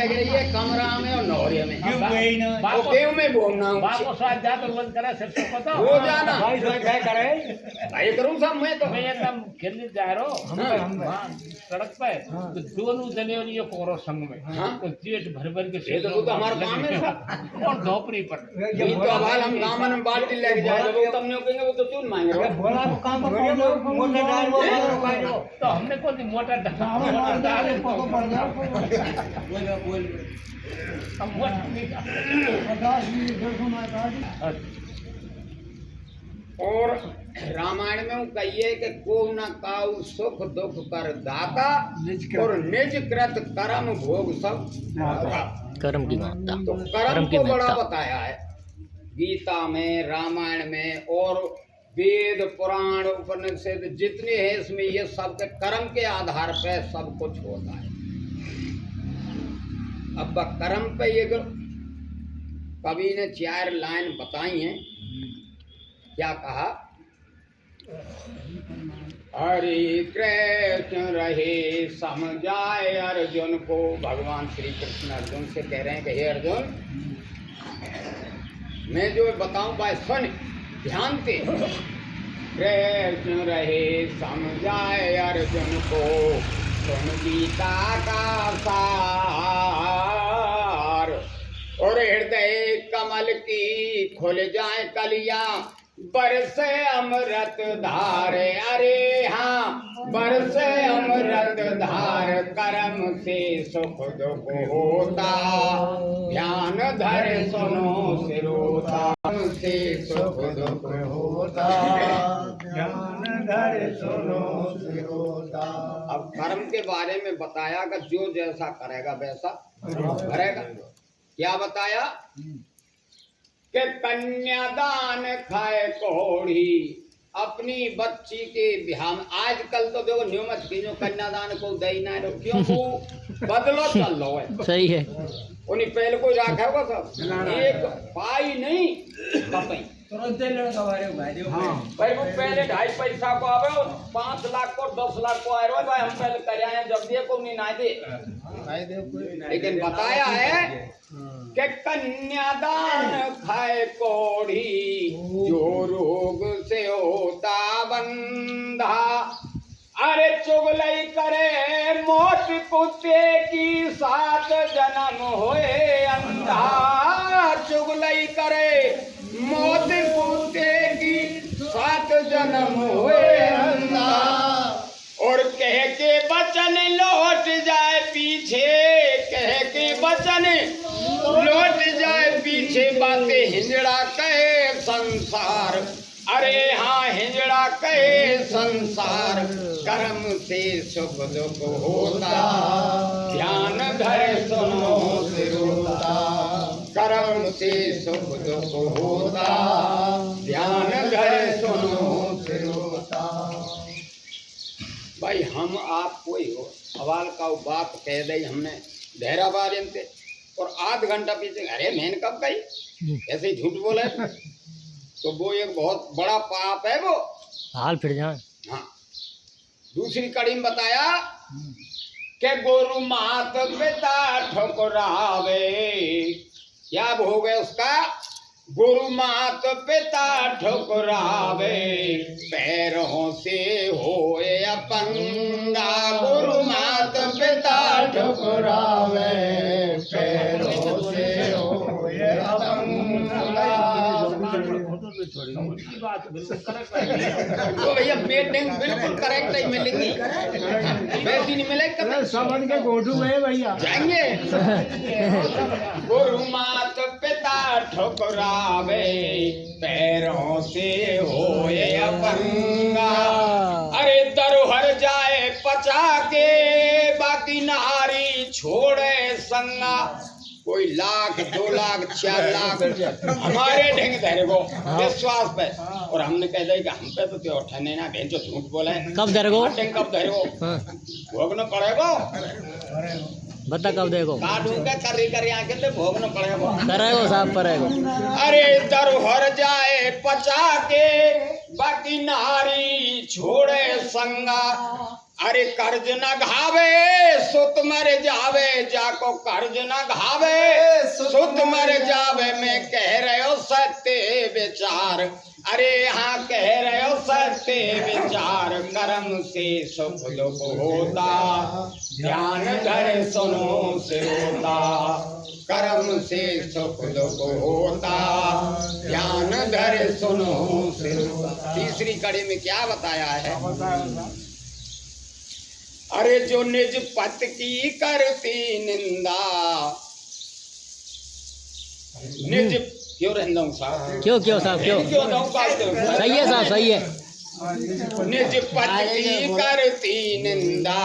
लग रही है कमरा में और नौरे में। क्यों गई ना? वो क्यों में घूमना हूँ? बाप को साथ जा तो बंद करा सिर्फ को पता हो जाना भाई जो क्या करे? भाई करूँ सब मैं तो मैं एकदम खेलने जा रहा हूँ हाँ, सड़क पे तो दोनों जने और ये कोरो संग में हाँ। तो जेट भर भर के ये तो हमारा काम है सब। और धोपड़ी पर ये तो अब हम दामन में बाल्टी लेके जाए वो तुमने कहेंगे वो तो चून मांगे अरे बोला तो काम पर मोटर डाल वो तो हमने कौन सी मोटर डाले बोल हम मोटर नहीं और रामायण में वो कहिए कि को न काऊ सुख दुख कर दाता और निज कृत कर्म भोग सब कर्म की महत्ता तो कर्म को बड़ा बताया है गीता में रामायण में और वेद पुराण उपनिषद जितने हैं इसमें ये सब के कर्म के आधार पे सब कुछ होता है। अब कर्म पे ये कवि ने 4 लाइन बताई हैं। क्या कहा? हरि कृष्ण रहे समझाए अर्जुन को। भगवान श्री कृष्ण अर्जुन से कह रहे हैं कि हे अर्जुन मैं जो बताऊं भाई सुन ध्यान से। कृष्ण रहे समझाए अर्जुन को सुन गीता का सार और हृदय कमल की खुल जाए कलियां बरसे अमृत धार। अरे हाँ बरसे अमृत धार कर्म से सुख दुख होता ध्यान धर सुनो सिरोता से सुख दुख होता ध्यान धर सुनो सिरोता। अब कर्म के बारे में बताया कि जो जैसा करेगा वैसा भरेगा। क्या बताया कि कन्यादान खाए कोढ़ी अपनी बच्ची के ब्याह में। आजकल तो देखो नियमत की जो कन्यादान को दई ना रो क्यों वो बदलो चल लो है। सही है उन्हीं पहले कोई रखा होगा सब एक पाई नहीं कपई तुरंत लड़का वाले भाई हाँ भाई वो पहले 2.5 पैसा को आवे और 5 लाख को 10 लाख को आए भाई हम पहले कर आए जब दिए को नहीं ना दे। लेकिन बताया है कि कन्यादान खाए कोढ़ी जो रोग से होता बंधा। अरे चुगलई करे मोट कुत्ते की 7 जन्म होए अंधा। चुगलई करे मोट कुत्ते की 7 जन्म होए अंधा। और कह के बचन लौट जाए पीछे कह के बचन लौट जाए पीछे बातें हिंजड़ा कहे संसार। अरे हाँ हिंजड़ा कहे संसार कर्म से सुख दुख होता ध्यान धरे सुनो सिरोता। कर्म से सुख दुख होता ध्यान धरे सुनो सिरोता। भाई हम आप कोई हो सवाल का बात कह दी हमने धैर्य बारे से और आध घंटा पीछे अरे मैंने कब कही ऐसे ही झूठ बोले तो वो एक बहुत बड़ा पाप है वो हाल फिर जाए। हाँ दूसरी कड़ी में बताया कि गुरु मात पिता ठुकरावे। क्या भोग है उसका? गुरु मात पिता ठुकरावे पैरों से होए अपंगा। गुरु मात पिता ठुकरावे पैरों से होए अपंगा। तो भैया मीटिंग बिल्कुल करेक्ट नहीं मिलेगी वैसी नहीं मिलेगी समझ के गोठू है भैया जाएंगे। गुरु मात पिता ठुकरावे पैरों से होए अपंगा। अरे दरहर जाए पचा के बाकी नारी छोड़े संगा। कोई 1 लाख 2 लाख 4 लाख हमारे ढंग धरे को विश्वास पे और हमने कह दिया कि हम पे तो त्यो ठने ना भेज जो झूठ बोले कब धरे को कब धरे को भोगना पड़ेगा। बता कब देखो काटू के करी आके तो भोगना पड़ेगा करेगो साहब परेगो। अरे दरहर जाए पचा के बाकी नारी छोड़े संगा। अरे कर्ज न घावे सुत मर जावे, जाको कर्ज न घावे सुत मर जावे। मैं कह रहे हो सत्य विचार, अरे हाँ कह रहे हो सत्य विचार। कर्म से सुख दुख होता, ध्यान धर सुनो सिरोता। कर्म से सुख दुख होता, ध्यान धर सुनो सिरोता। तीसरी कड़ी में क्या बताया है? अरे जो निज पत की करती निंदा, निज क्यों रहता हूँ साहब, क्यों साहब क्यों? सही है साहब, सही है। निज पत की करती निंदा,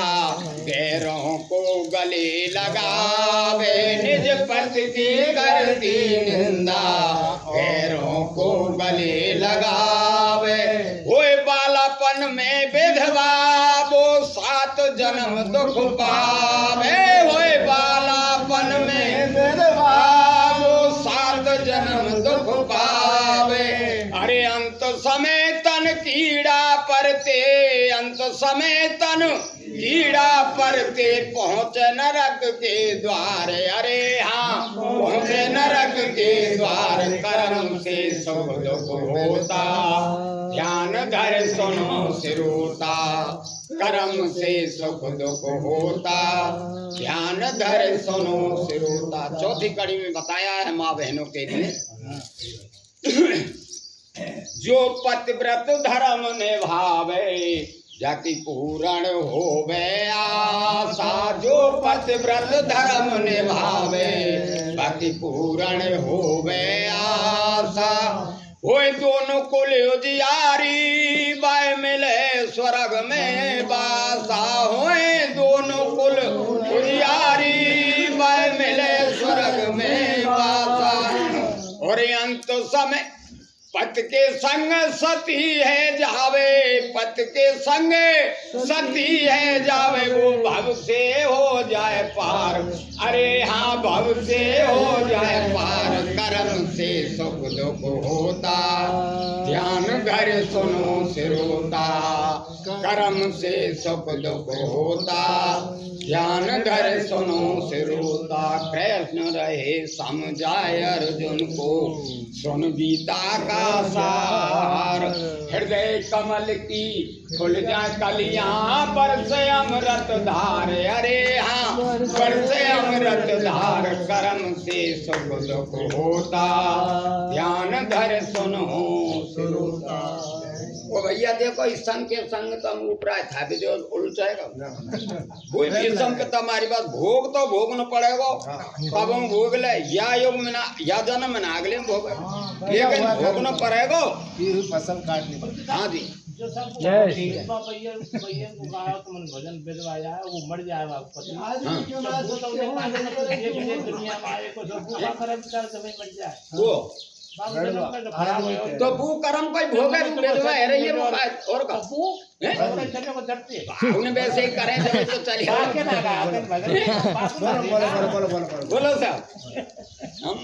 गैरों को गले लगावे। निज पत की करती निंदा, गैरों को गले लगावे। होए बालापन में विधवा, वो 7 जन्म दुख पावे। होए बालापन में विधवा, वो 7 जन्म दुख पावे। अरे अंत समय तन कीड़ा परते, अंत समय तन कीड़ा परते, पहुँचे नरक के द्वार। अरे हाँ पहुँचे नरक के द्वार। कर्म से सुख दुख होता, ध्यान धर सुनो सिरोता। कर्म से सुख दुख होता, ध्यान धर सुनो सिरोता। चौथी कड़ी में बताया है माँ बहनों के लिए, जो पतिव्रत धर्म निभावे, जाति पूर्ण होवे आशा। जो पतिव्रत धर्म निभावे, जाति पूर्ण होवे आशा। होए दोनों कुल उजियारी, बाय मिले स्वर्ग में बासा। होए दोनों कुल उजियारी, बाय मिले स्वर्ग में बासा। और अंत समय पत के संग सती है जावे, पत के संग सती है जावे। वो भव से हो जाए पार, अरे हाँ भव से हो जाए पार। कर्म से सुख दुख होता, ध्यान धर सुनो सिरोता। कर्म से सुख दुख होता, ध्यान धर सुनो सिरोता। कृष्ण रहे समझाए अर्जुन को, सुन गीता का सार। हृदय कमल की खुल जा कलियां, बरसे अमृत धार। अरे हाँ बरसे अमृत धार। कर्म से सुख दुख होता, ध्यान धर सुनो सिरोता। ओ भैया देखो इस संग के संग तुम ऊपर था भी जो उलझाएगा कोई भी संग तुम्हारी बात भोग तो भोगना पड़ेगा। कब हम भोग ले या योग में ना या जन्म में ना अगले में भोग, लेकिन भोगना पड़ेगा। फसल काटनी। हाँ जी जो सब भैया को गाया तो मन भजन बेदवाया है, वो मर जाएगा पति। दुनिया में आए को जो पूरा कर्म कर समय मर जाए वो तो भू कर्म कोई भोग है बेदवा है रही है वो और का वो चलने को डरते हैं। उन्हें वैसे ही करें जब तो चलिए। बोलो बोलो साहब हम